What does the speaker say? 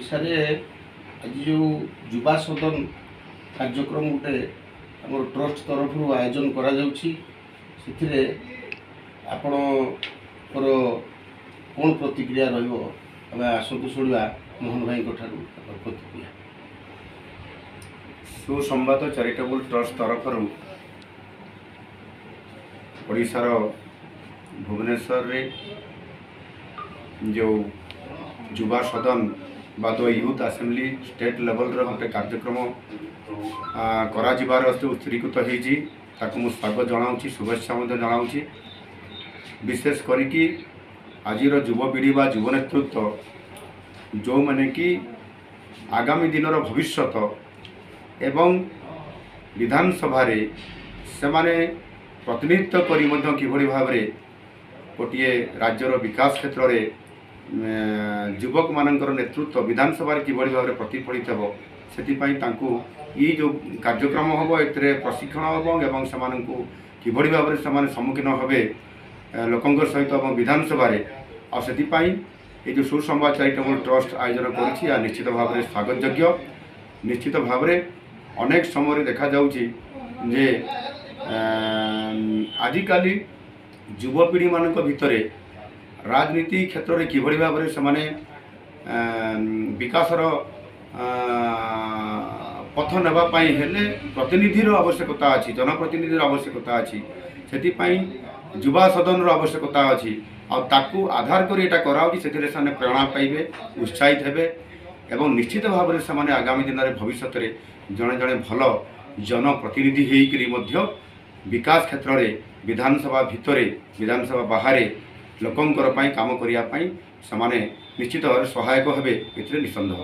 ଓଡ଼ିଶାରେ ଆଜି ଯେଉଁ ଯୁବା ସଦନ କାର୍ଯ୍ୟକ୍ରମ ଗୋଟେ ଆମର ଟ୍ରଷ୍ଟ ତରଫରୁ ଆୟୋଜନ କରାଯାଉଛି, ସେଥିରେ ଆପଣଙ୍କର କ'ଣ ପ୍ରତିକ୍ରିୟା ରହିବ? ଆମେ ଆସନ୍ତୁ ଶୁଣିବା ମୋହନ ଭାଇଙ୍କ ଠାରୁ ତାଙ୍କର ପ୍ରତିକ୍ରିୟା। ସୁସମ୍ବାଦ ଚାରିଟେବୁଲ ଟ୍ରଷ୍ଟ तरफ ओडिशार भुवनेश्वर जो युवा सदन बाद यूथ असेंबली स्टेट लेवल गोटे कार्यक्रम कर स्थिरीकृत होती स्वागत जनाऊँ, शुभेच्छा जनाऊँ। विशेष करी आज युवपीढ़ी बा युव नेतृत्व जो मैंने कि आगामी दिन भविष्यत एवं विधानसभा से माने प्रतिनिधित्व करी किभली भाव गोटे राज्यर विकास क्षेत्र में युवक मानकर नेतृत्व विधानसभा किभली भाव प्रतिफलित हो से जो कार्यक्रम हम ए प्रशिक्षण हम एवं से किभली भाव से सम्मुखीन हे लोकों सहित विधानसभा से जो सुसंवाद चैरिटेबल ट्रस्ट आयोजन कर निश्चित भाव में स्वागत योग्य। निश्चित भाव में अनेक समय देखा जाउछि जे आजिकाली युवपीढ़ी मानक भितरे राजनीति क्षेत्र में किभली भाव में से विकासर पथ नापी हेले प्रतिनिधिर आवश्यकता अच्छी, जनप्रतिनिधिर आवश्यकता अच्छी, से युवा सदन आवश्यकता अच्छी आउ आधार कर यहाँ कराऊँगी से प्रेरणा पाइबे, उत्साहित हेबे एवं निश्चित भाव में से आगामी दिन में भविष्य जड़े जड़े भल जनप्रतिनिधि होकर विकास क्षेत्र में विधानसभा भितर विधानसभा बाहर लोकंर काम करने से निश्चित भाव सहायक हे निसंदेह।